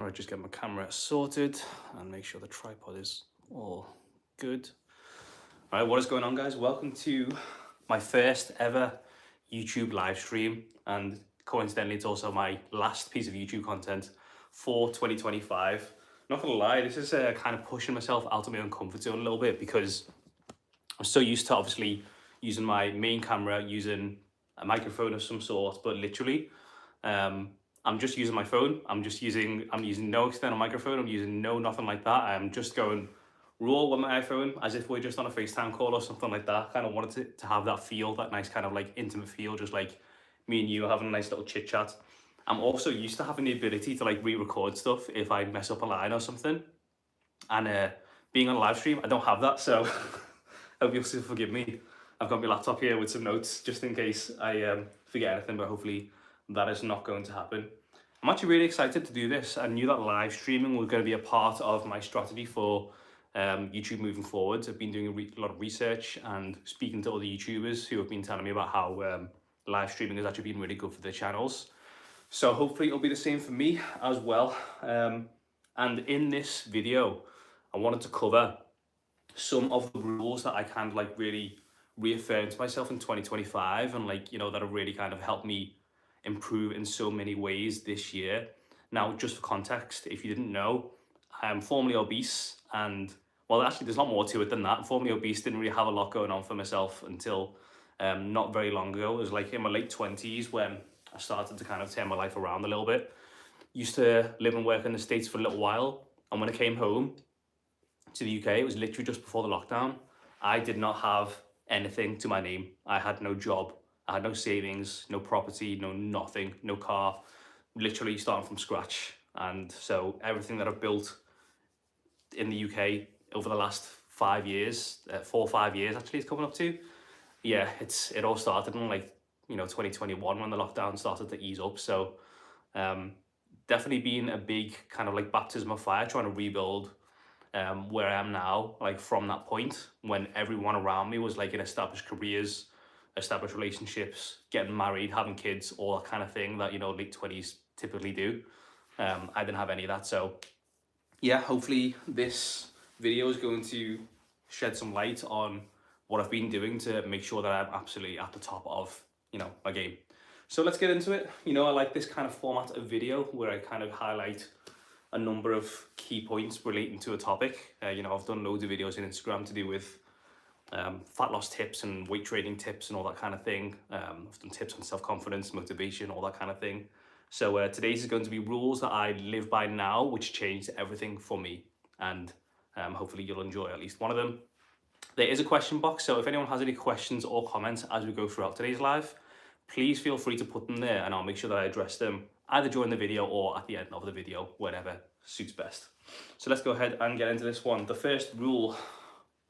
All right, just get my camera sorted and make sure the tripod is all good. All right, what is going on, guys? Welcome to my first ever YouTube live stream, and coincidentally, it's also my last piece of YouTube content for 2025. Not gonna lie, this is kind of pushing myself out of my own comfort zone a little bit because I'm so used to obviously using my main camera, using a microphone of some sort, but literally, I'm just using my phone. I'm using no external microphone. I'm using no nothing like that. I'm just going raw with my iPhone as if we're just on a FaceTime call or something like that. Kind of wanted to have that feel, that nice kind of like intimate feel, just like me and you having a nice little chit chat. I'm also used to having the ability to like re-record stuff if I mess up a line or something. And being on a live stream, I don't have that, so hope you'll still forgive me. I've got my laptop here with some notes just in case I forget anything, but hopefully that is not going to happen. I'm actually really excited to do this. I knew that live streaming was going to be a part of my strategy for YouTube moving forward. I've been doing a lot of research and speaking to other YouTubers who have been telling me about how live streaming has actually been really good for their channels. So hopefully it'll be the same for me as well. And in this video, I wanted to cover some of the rules that I kind of like really reaffirmed to myself in 2025, and like, you know, that have really kind of helped me improve in so many ways this year. Now, just for context, if you didn't know, I'm formerly obese, and well, actually there's a lot more to it than that. Formerly obese, didn't really have a lot going on for myself until not very long ago. It was like in my late 20s when I started to kind of turn my life around a little bit. Used to live and work in the States for a little while, and when I came home to the UK, it was literally just before the lockdown. I did not have anything to my name. I had no job, I had no savings, no property, no nothing, no car, literally starting from scratch. And so everything that I've built in the UK over the last 5 years, 4 or 5 years actually it's coming up to, yeah, it all started in like, you know, 2021 when the lockdown started to ease up. So definitely been a big kind of like baptism of fire trying to rebuild where I am now, like from that point when everyone around me was like in established careers, established relationships, getting married, having kids, all that kind of thing that, you know, late 20s typically do. I didn't have any of that. So yeah, hopefully this video is going to shed some light on what I've been doing to make sure that I'm absolutely at the top of, you know, my game. So let's get into it. You know, I like this kind of format of video where I kind of highlight a number of key points relating to a topic. You know, I've done loads of videos on Instagram to do with fat loss tips and weight training tips and all that kind of thing. I've done tips on self-confidence, motivation, all that kind of thing. So today's is going to be rules that I live by now, which changed everything for me. And hopefully you'll enjoy at least one of them. There is a question box, so if anyone has any questions or comments as we go throughout today's live, please feel free to put them there and I'll make sure that I address them either during the video or at the end of the video, whatever suits best. So let's go ahead and get into this one. The first rule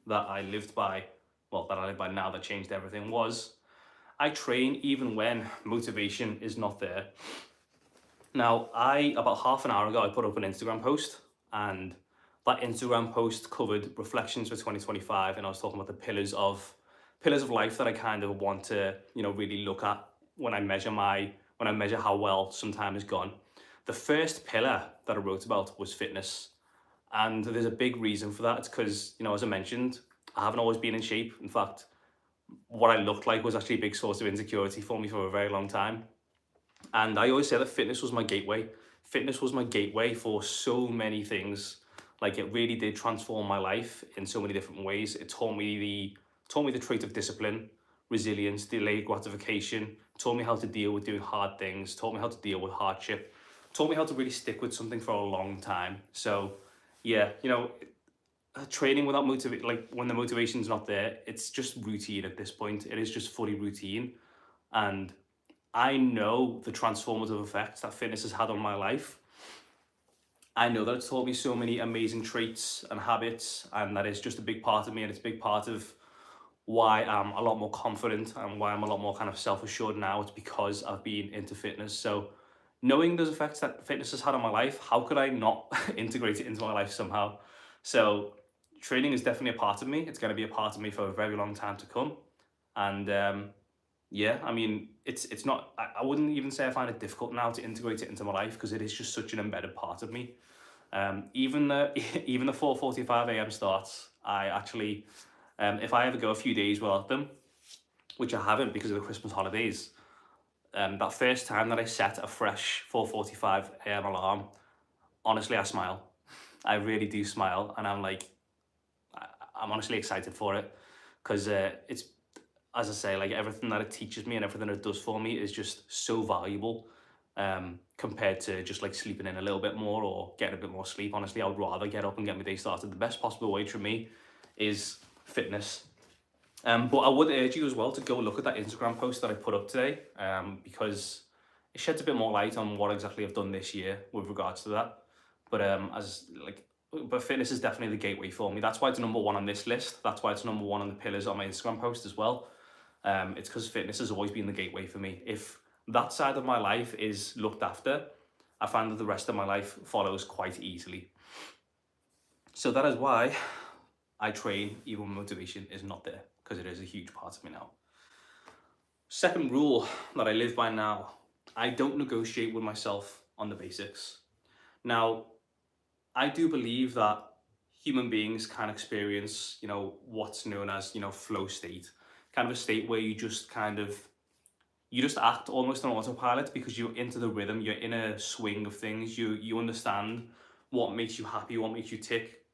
that I lived by, well, that I live by now that changed everything was I train even when motivation is not there. Now, about half an hour ago, I put up an Instagram post, and that Instagram post covered reflections for 2025, and I was talking about the pillars of life that I kind of want to, you know, really look at when I measure how well some time has gone. The first pillar that I wrote about was fitness, and there's a big reason for that. It's because, you know, as I mentioned, I haven't always been in shape. In fact, what I looked like was actually a big source of insecurity for me for a very long time. And I always say that fitness was my gateway. Fitness was my gateway for so many things. Like, it really did transform my life in so many different ways. It taught me the trait of discipline, resilience, delayed gratification, taught me how to deal with doing hard things, taught me how to deal with hardship, taught me how to really stick with something for a long time. So yeah, you know, training without motivation, like when the motivation's not there, it's just routine at this point. It is just fully routine. And I know the transformative effects that fitness has had on my life. I know that it's taught me so many amazing traits and habits, and that is just a big part of me, and it's a big part of why I'm a lot more confident and why I'm a lot more kind of self-assured now. It's because I've been into fitness. So knowing those effects that fitness has had on my life, how could I not integrate it into my life somehow? So training is definitely a part of me. It's going to be a part of me for a very long time to come. And yeah, I mean, it's not. I wouldn't even say I find it difficult now to integrate it into my life because it is just such an embedded part of me. Even the even the 4:45 a.m. starts, I actually, if I ever go a few days without them, which I haven't because of the Christmas holidays, that first time that I set a fresh 4:45 a.m. alarm, honestly, I smile. I really do smile, and I'm like, I'm honestly excited for it because it's, as I say, like everything that it teaches me and everything it does for me is just so valuable, compared to just like sleeping in a little bit more or getting a bit more sleep. Honestly, I would rather get up and get my day started. The best possible way for me is fitness. But I would urge you as well to go look at that Instagram post that I put up today, because it sheds a bit more light on what exactly I've done this year with regards to that. But but fitness is definitely the gateway for me. That's why it's number one on this list. That's why it's number one on the pillars on my Instagram post as well. It's because fitness has always been the gateway for me. If that side of my life is looked after, I find that the rest of my life follows quite easily. So that is why I train even when motivation is not there, because it is a huge part of me now. Second rule that I live by now, I don't negotiate with myself on the basics. Now, I do believe that human beings can experience, what's known as, flow state, kind of a state where you just act almost on autopilot because you're into the rhythm, you're in a swing of things, you understand what makes you happy, what makes you tick,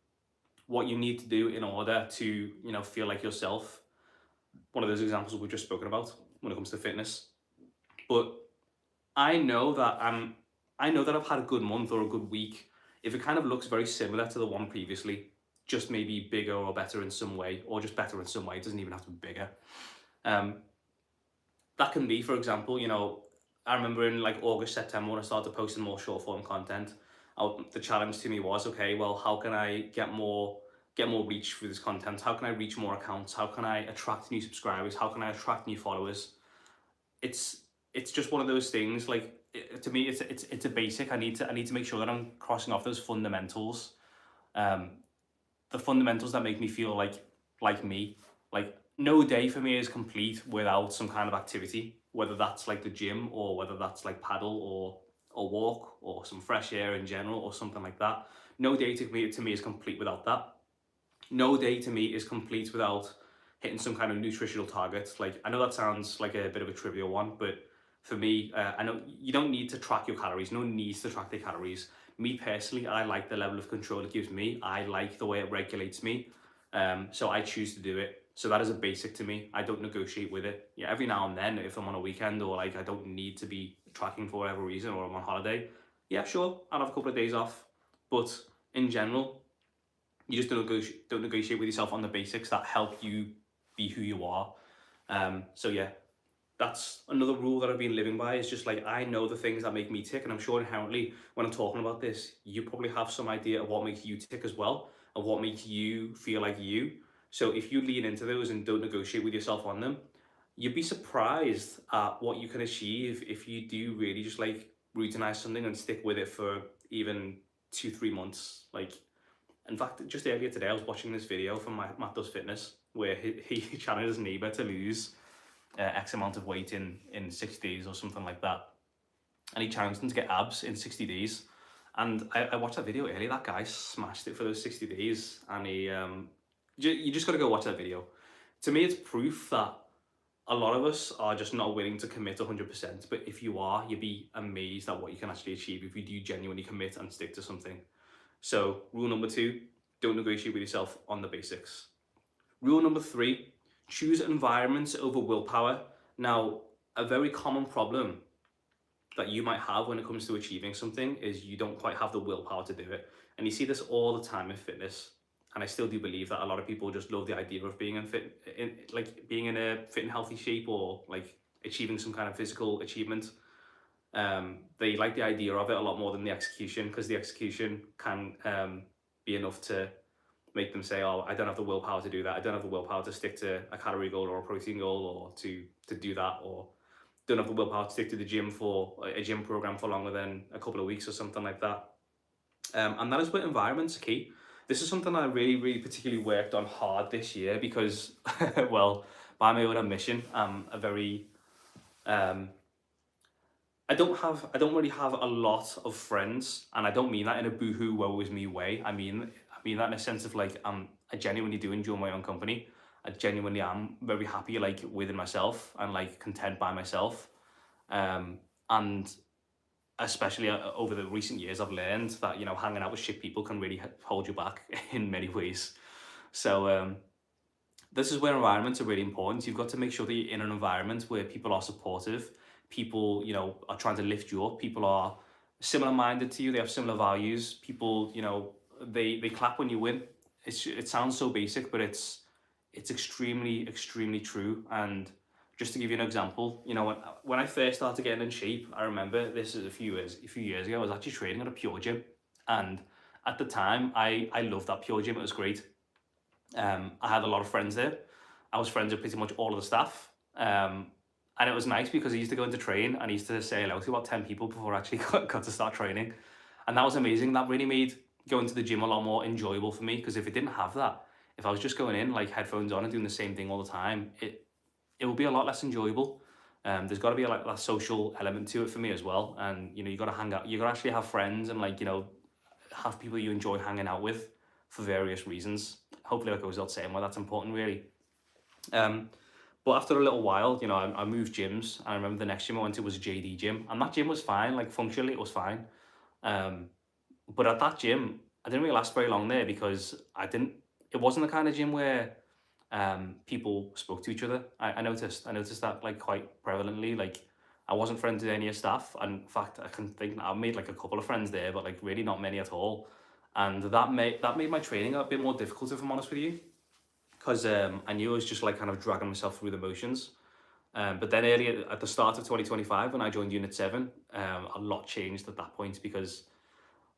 what you need to do in order to, feel like yourself. One of those examples we've just spoken about when it comes to fitness. But I know that I've had a good month or a good week if it kind of looks very similar to the one previously, just maybe bigger or better in some way, or just better in some way. It doesn't even have to be bigger. Um, that can be, for example, I remember in like August, September when I started posting more short form content. The challenge to me was, okay, well, how can I get more reach through this content? How can I reach more accounts? How can I attract new subscribers? How can I attract new followers? It's it's just one of those things. Like to me, it's a basic. I need to make sure that I'm crossing off those fundamentals. Um, the fundamentals that make me feel like me. Like no day for me is complete without some kind of activity, whether that's like the gym or whether that's like paddle or walk or some fresh air in general or something like that. No day to me is complete without that. No day to me is complete without hitting some kind of nutritional target. Like I know that sounds like a bit of a trivial one, but for me, I know you don't need to track your calories. No one needs to track their calories. Me personally, I like the level of control it gives me. I like the way it regulates me. So I choose to do it. So that is a basic to me. I don't negotiate with it. Yeah, every now and then, if I'm on a weekend or like I don't need to be tracking for whatever reason or I'm on holiday, yeah, sure, I'll have a couple of days off. But in general, you just don't negotiate with yourself on the basics that help you be who you are. So yeah, that's another rule that I've been living by. Is just like I know the things that make me tick, and I'm sure inherently when I'm talking about this, you probably have some idea of what makes you tick as well, and what makes you feel like you. So if you lean into those and don't negotiate with yourself on them, you'd be surprised at what you can achieve if you do really just like routinize something and stick with it for even 2 3 months. Like in fact, just earlier today, I was watching this video from Matt Does Fitness where he challenged his neighbor to lose X amount of weight in 6 days or something like that. And he challenged him to get abs in 60 days. And I watched that video earlier. That guy smashed it for those 60 days. And you just got to go watch that video. To me, it's proof that a lot of us are just not willing to commit 100%. But if you are, you'd be amazed at what you can actually achieve if you do genuinely commit and stick to something. So rule number 2, don't negotiate with yourself on the basics. Rule number 3, choose environments over willpower. Now, a very common problem that you might have when it comes to achieving something is you don't quite have the willpower to do it. And you see this all the time in fitness. And I still do believe that a lot of people just love the idea of being being in a fit and healthy shape or like achieving some kind of physical achievement. They like the idea of it a lot more than the execution, because the execution can be enough to make them say, oh, I don't have the willpower to do that. I don't have the willpower to stick to a calorie goal or a protein goal or to do that, or don't have the willpower to stick to the gym for a gym program for longer than a couple of weeks or something like that. And that is where environment's key. This is something I really, really particularly worked on hard this year because, well, by my own admission, I'm a very Um, I don't really have a lot of friends, and I don't mean that in a boohoo woe is me way. I mean that in a sense of like I genuinely do enjoy my own company. I genuinely am very happy like within myself and like content by myself. And especially over the recent years, I've learned that hanging out with shit people can really hold you back in many ways. So this is where environments are really important. You've got to make sure that you're in an environment where people are supportive, people, are trying to lift you up, people are similar minded to you, they have similar values, people, they clap when you win. It sounds so basic, but it's extremely, extremely true. And just to give you an example, when I first started getting in shape, I remember this is a few years ago, I was actually training at a Pure Gym. And at the time, I loved that Pure Gym. It was great. I had a lot of friends there. I was friends with pretty much all of the staff. And it was nice because I used to go into train and I used to say hello to about 10 people before I actually got to start training. And that was amazing. That really made going to the gym a lot more enjoyable for me, because if it didn't have that, if I was just going in like headphones on and doing the same thing all the time, it would be a lot less enjoyable. There's got to be like that social element to it for me as well. And you got to hang out, you got to actually have friends and like, have people you enjoy hanging out with for various reasons. Hopefully that goes without saying why that's important, really. Um, but after a little while, I moved gyms. And I remember the next gym I went to was a JD gym, and that gym was fine. Like functionally, it was fine. Um, but at that gym, I didn't really last very long there because I didn't. It wasn't the kind of gym where people spoke to each other. I noticed that like quite prevalently. Like I wasn't friends with any of staff. And in fact, I can think I made like a couple of friends there, but like really not many at all. And that made my training a bit more difficult, if I'm honest with you, because I knew I was just like kind of dragging myself through the motions. But then earlier at the start of 2025, when I joined Unit 7, a lot changed at that point because,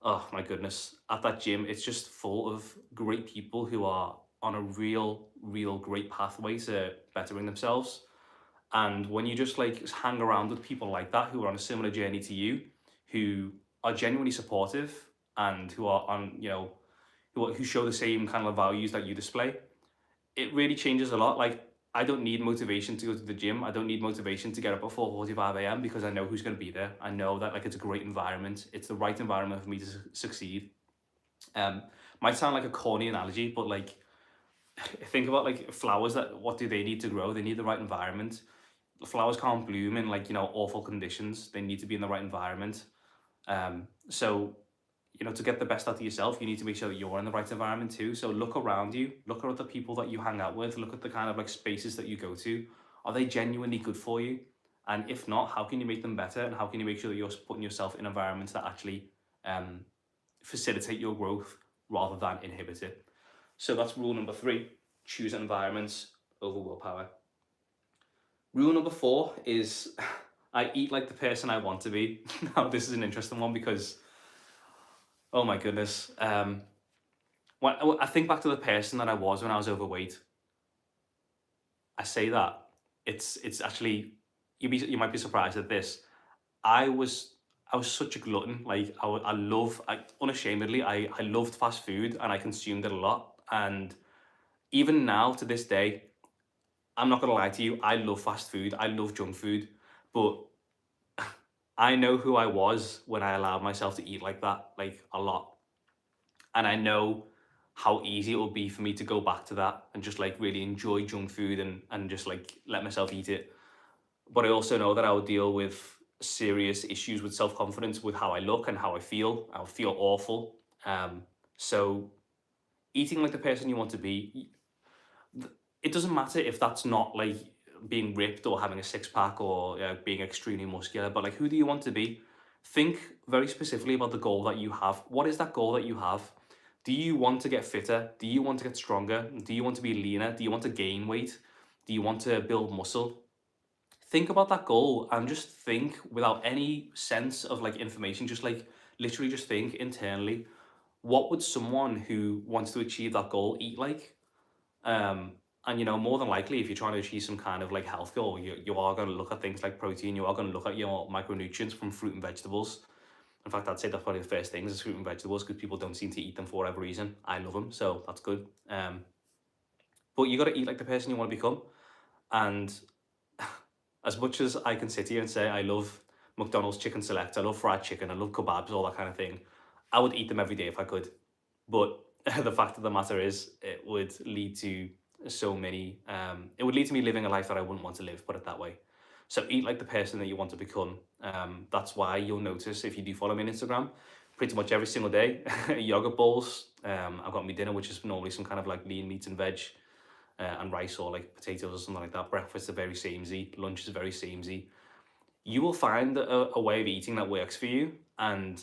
oh my goodness, at that gym, it's just full of great people who are on a real, real great pathway to bettering themselves. And when you just like hang around with people like that who are on a similar journey to you, who are genuinely supportive and who are on, who show the same kind of values that you display, it really changes a lot. Like I don't need motivation to go to the gym. I don't need motivation to get up at 4:45 a.m. because I know who's going to be there. I know that like it's a great environment. It's the right environment for me to succeed. Um, might sound like a corny analogy, but like think about like flowers. That what do they need to grow? They need the right environment. The flowers can't bloom in like awful conditions. They need to be in the right environment. So to get the best out of yourself, you need to make sure that you're in the right environment too. So look around you, look at the people that you hang out with, look at the kind of like spaces that you go to. Are they genuinely good for you? And if not, how can you make them better? And how can you make sure that you're putting yourself in environments that actually um, facilitate your growth rather than inhibit it? So that's rule number 3: choose environments over willpower. Rule number 4 is I eat like the person I want to be. Now, this is an interesting one because, oh my goodness, when I think back to the person that I was when I was overweight, I say that it's actually you might be surprised at this. I was I was such a glutton. Like I unashamedly I loved fast food and I consumed it a lot. And even now to this day, I'm not gonna lie to you, I love fast food. I love junk food, but I know who I was when I allowed myself to eat like that, like a lot. And I know how easy it would be for me to go back to that and just like really enjoy junk food and just like let myself eat it. But I also know that I would deal with serious issues with self-confidence, with how I look and how I feel. I would feel awful. So eating like the person you want to be, it doesn't matter if that's not like being ripped or having a six pack or being extremely muscular, but like who do you want to be? Think very specifically about the goal that you have. What is that goal that you have? Do you want to get fitter? Do you want to get stronger? Do you want to be leaner? Do you want to gain weight? Do you want to build muscle? Think about that goal and just think without any sense of like information, just like literally just think internally, what would someone who wants to achieve that goal eat like? Um, and more than likely, if you're trying to achieve some kind of like health goal, you are going to look at things like protein. You are going to look at your micronutrients from fruit and vegetables. In fact, I'd say that's probably the first things is fruit and vegetables because people don't seem to eat them for whatever reason. I love them, so that's good. But you got to eat like the person you want to become, and as much as I can sit here and say I love McDonald's chicken select, I love fried chicken, I love kebabs, all that kind of thing, I would eat them every day if I could. But the fact of the matter is, it would lead to so many, it would lead to me living a life that I wouldn't want to live, put it that way. So eat like the person that you want to become. That's why you'll notice, if you do follow me on Instagram, pretty much every single day, yogurt bowls. I've got my dinner, which is normally some kind of like lean meat and veg, and rice or like potatoes or something like that. Breakfast is very samey, lunch is very samey. You will find a way of eating that works for you, and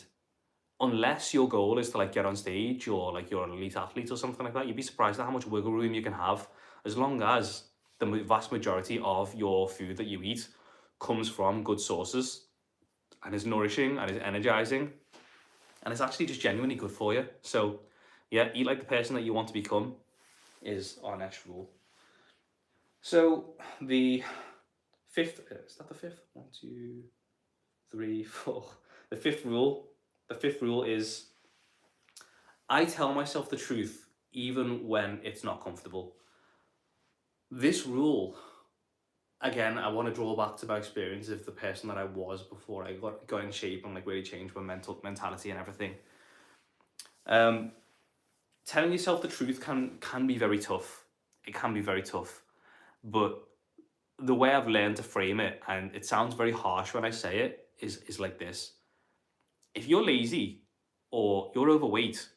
unless your goal is to like get on stage or like you're an elite athlete or something like that, you'd be surprised at how much wiggle room you can have, as long as the vast majority of your food that you eat comes from good sources and is nourishing and is energizing and it's actually just genuinely good for you. So yeah, eat like the person that you want to become is our next rule. So the fifth, is that the fifth? 1, 2, 3, 4. The fifth rule is I tell myself the truth even when it's not comfortable. This rule, again, I want to draw back to my experience of the person that I was before I got in shape and like really changed my mentality and everything. Telling yourself the truth can be very tough. It can be very tough, but the way I've learned to frame it, and it sounds very harsh when I say it, is like this: if you're lazy or you're overweight,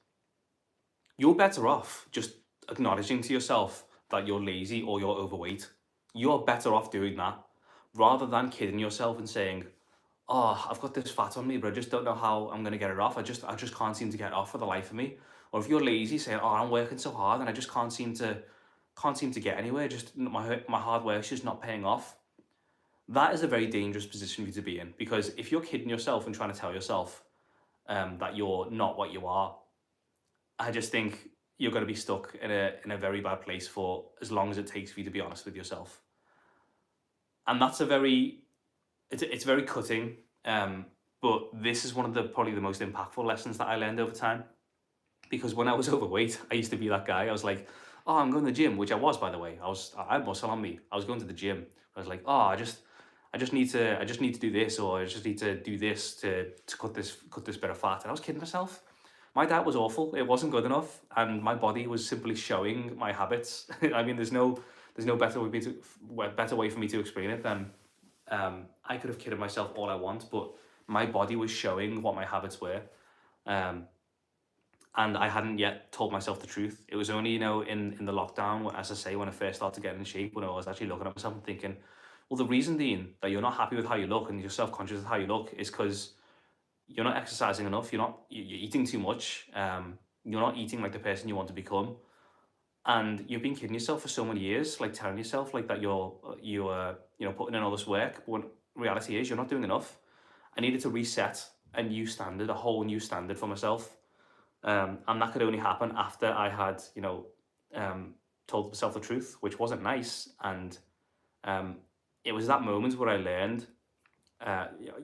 you're better off just acknowledging to yourself that you're lazy or you're overweight. You're better off doing that rather than kidding yourself and saying, "Oh, I've got this fat on me, but I just don't know how I'm gonna get it off. I just can't seem to get it off for the life of me." Or if you're lazy, saying, "Oh, I'm working so hard and I just can't seem to get anywhere. Just my hard work's just not paying off." That is a very dangerous position for you to be in, because if you're kidding yourself and trying to tell yourself that you're not what you are, I just think you're going to be stuck in a very bad place for as long as it takes for you to be honest with yourself. And that's it's very cutting. But this is one of probably the most impactful lessons that I learned over time. Because when I was overweight, I used to be that guy. I was like, "Oh, I'm going to the gym," which I was, by the way. I had muscle on me. I was going to the gym. I was like, "Oh, I just need to do this, or I just need to do this to cut this bit of fat." And I was kidding myself. My diet was awful. It wasn't good enough, and my body was simply showing my habits. I mean, there's no better way for me to explain it than I could have kidded myself all I want, but my body was showing what my habits were. And I hadn't yet told myself the truth. It was only, in the lockdown, as I say, when I first started getting in shape, when I was actually looking at myself and thinking, well, the reason, Dean, that you're not happy with how you look and you're self-conscious of how you look is because you're not exercising enough. You're eating too much. You're not eating like the person you want to become. And you've been kidding yourself for so many years, like telling yourself like that you're putting in all this work, but when reality is you're not doing enough. I needed to reset a whole new standard for myself. And that could only happen after I had, told myself the truth, which wasn't nice. And it was that moment where I learned,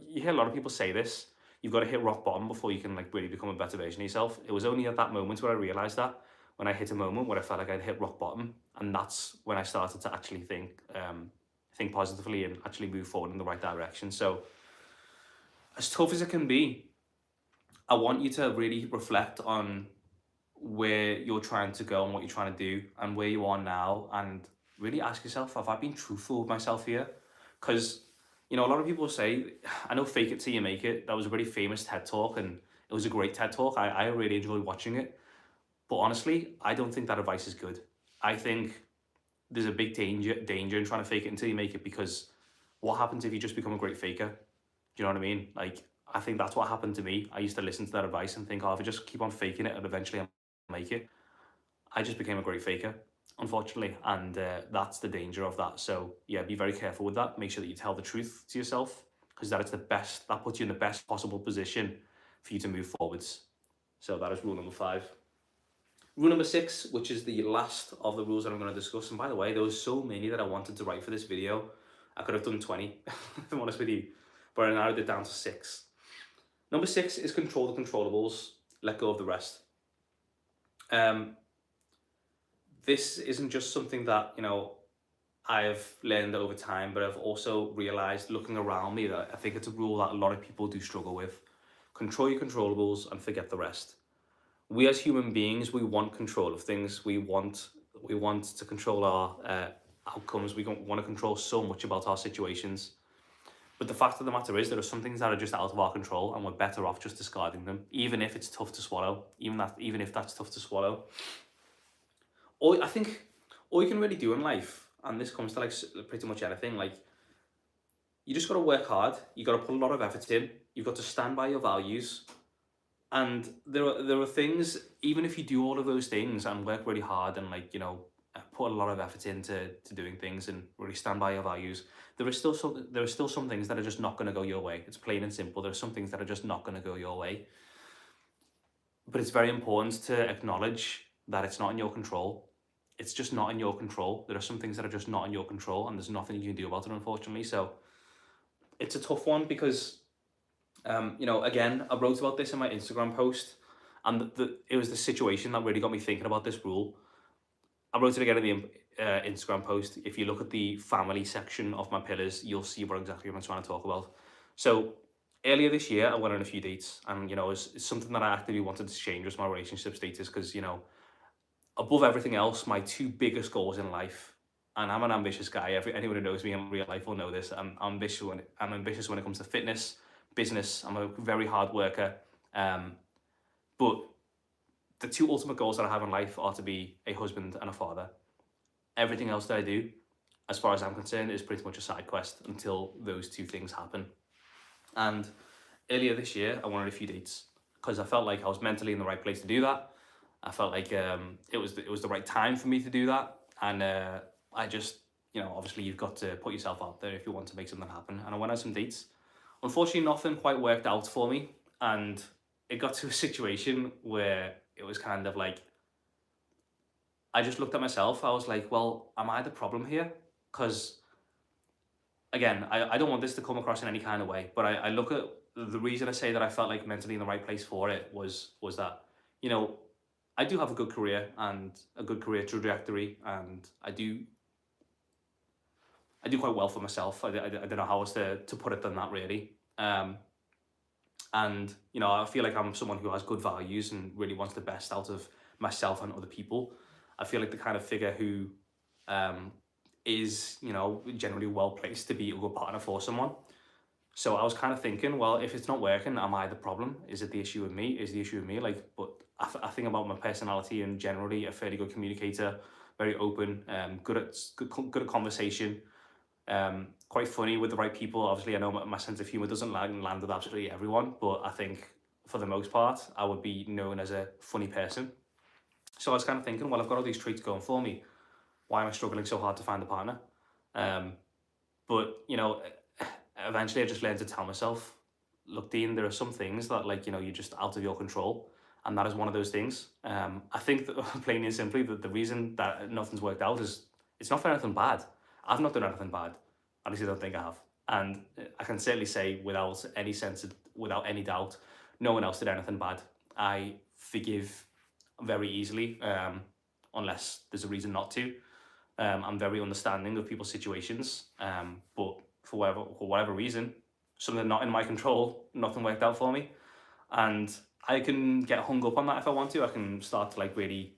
you hear a lot of people say this, you've got to hit rock bottom before you can like really become a better version of yourself. It was only at that moment where I realized that, when I hit a moment where I felt like I'd hit rock bottom. And that's when I started to actually think positively and actually move forward in the right direction. So as tough as it can be, I want you to really reflect on where you're trying to go and what you're trying to do and where you are now, and really ask yourself, have I been truthful with myself here? Because, a lot of people say, I know fake it till you make it. That was a very famous TED talk, and it was a great TED talk. I really enjoyed watching it. But honestly, I don't think that advice is good. I think there's a big danger in trying to fake it until you make it, because what happens if you just become a great faker? Do you know what I mean? Like, I think that's what happened to me. I used to listen to that advice and think, oh, if I just keep on faking it, and eventually I'll make it. I just became a great faker, unfortunately, and that's the danger of that. So yeah, be very careful with that. Make sure that you tell the truth to yourself, because that puts you in the best possible position for you to move forwards. So that is rule number 5. Rule number 6, which is the last of the rules that I'm going to discuss. And by the way, there was so many that I wanted to write for this video. I could have done 20, if I'm honest with you, but I narrowed it down to 6. Number 6 is control the controllables, let go of the rest. This isn't just something that, I've learned over time, but I've also realized looking around me that I think it's a rule that a lot of people do struggle with. Control your controllables and forget the rest. We as human beings, we want control of things. We want to control our outcomes. We want to control so much about our situations. But the fact of the matter is, there are some things that are just out of our control, and we're better off just discarding them, even if it's tough to swallow. Even if that's tough to swallow. I think all you can really do in life, and this comes to like pretty much anything, like you just got to work hard. You got to put a lot of effort in. You've got to stand by your values. And there are things, even if you do all of those things and work really hard and like, put a lot of effort into doing things and really stand by your values, there are still some things that are just not going to go your way. It's plain and simple. There are some things that are just not going to go your way. But it's very important to acknowledge that it's not in your control. It's just not in your control. There are some things that are just not in your control, and there's nothing you can do about it, unfortunately. So it's a tough one because again, I wrote about this in my Instagram post, and it was the situation that really got me thinking about this rule. I wrote it again in the Instagram post. If you look at the family section of my pillars, you'll see exactly what I'm trying to talk about. So earlier this year, I went on a few dates, and it's something that I actively wanted to change was my relationship status because above everything else, my two biggest goals in life. And I'm an ambitious guy. Anyone who knows me in real life will know this. I'm ambitious when it comes to fitness, business. I'm a very hard worker. But the two ultimate goals that I have in life are to be a husband and a father. Everything else that I do, as far as I'm concerned, is pretty much a side quest until those two things happen. And earlier this year, I went on a few dates because I felt like I was mentally in the right place to do that. I felt like it was the right time for me to do that. And I just, obviously you've got to put yourself out there if you want to make something happen. And I went on some dates. Unfortunately, nothing quite worked out for me. And it got to a situation where it was kind of like, I just looked at myself. I was like, well, am I the problem here? Because again, I don't want this to come across in any kind of way, but I look at the reason I say that I felt like mentally in the right place for it was that, I do have a good career and a good career trajectory, and I do quite well for myself. I don't know how else to put it than that, really. And I feel like I'm someone who has good values and really wants the best out of myself and other people. I feel like the kind of figure who is generally well placed to be a good partner for someone. So I was kind of thinking, well, if it's not working, am I the problem? Is it the issue with me? Is the issue with me? Like, but I think about my personality and generally a fairly good communicator, very open, good at conversation, quite funny with the right people. Obviously, I know my sense of humor doesn't land with absolutely everyone, but I think for the most part, I would be known as a funny person. So I was kind of thinking, well, I've got all these traits going for me. Why am I struggling so hard to find a partner? But eventually I just learned to tell myself, look, Dean, there are some things that you're just out of your control. And that is one of those things. I think that plain and simply that the reason that nothing's worked out is it's not for anything bad. I've not done anything bad. At least I don't think I have. And I can certainly say without any doubt, no one else did anything bad. I forgive very easily, unless there's a reason not to. I'm very understanding of people's situations, but for whatever reason, something not in my control, nothing worked out for me, and I can get hung up on that if I want to. I can start to really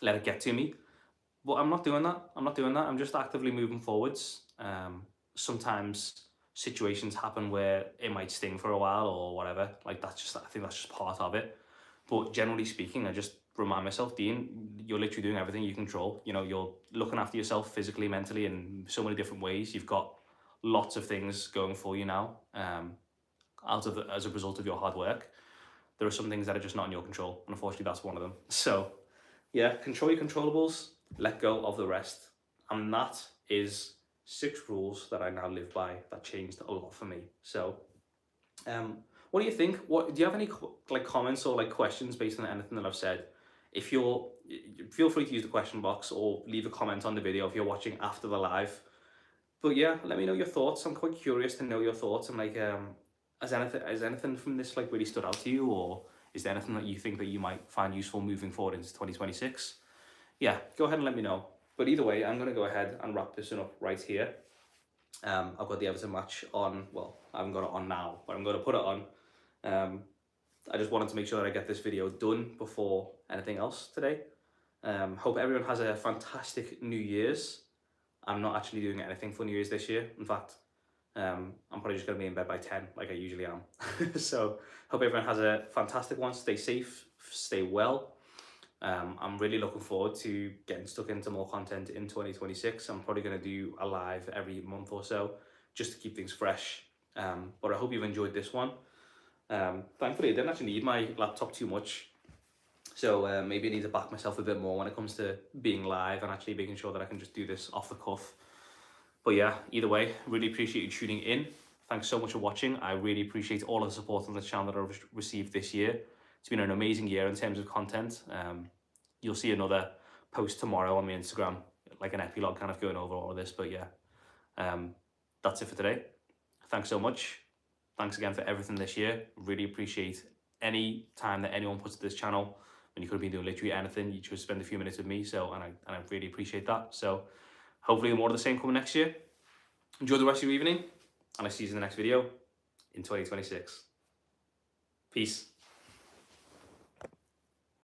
let it get to me, but I'm not doing that. I'm just actively moving forwards. Sometimes situations happen where it might sting for a while or whatever. I think that's just part of it. But generally speaking, I just remind myself, Dean, you're literally doing everything you control. You're looking after yourself physically, mentally, in so many different ways. You've got lots of things going for you now, as a result of your hard work. There are some things that are just not in your control, and unfortunately, that's one of them. So, yeah, control your controllables, let go of the rest, and that is 6 rules that I now live by that changed a lot for me. So, what do you think? Do you have any comments or questions based on anything that I've said? If you're, feel free to use the question box or leave a comment on the video if you're watching after the live. But yeah, let me know your thoughts. I'm quite curious to know your thoughts. And has anything from this really stood out to you, or is there anything that you think that you might find useful moving forward into 2026? Yeah, go ahead and let me know. But either way, I'm going to go ahead and wrap this one up right here. I've got the Everton match on. Well, I haven't got it on now, but I'm going to put it on. I just wanted to make sure that I get this video done before anything else today. Hope everyone has a fantastic New Year's. I'm not actually doing anything for New Year's this year. In fact, I'm probably just going to be in bed by 10 like I usually am. So hope everyone has a fantastic one. Stay safe, stay well. I'm really looking forward to getting stuck into more content in 2026. I'm probably going to do a live every month or so just to keep things fresh. But I hope you've enjoyed this one. Thankfully, I didn't actually need my laptop too much. So maybe I need to back myself a bit more when it comes to being live and actually making sure that I can just do this off the cuff. But yeah, either way, really appreciate you tuning in. Thanks so much for watching. I really appreciate all of the support on the channel that I've received this year. It's been an amazing year in terms of content. You'll see another post tomorrow on my Instagram, like an epilogue kind of going over all of this. But yeah, that's it for today. Thanks so much. Thanks again for everything this year. Really appreciate any time that anyone puts to this channel. When you could have been doing literally anything, you chose to spend a few minutes with me. So, and I really appreciate that. So hopefully more of the same coming next year. Enjoy the rest of your evening, and I'll see you in the next video in 2026. Peace.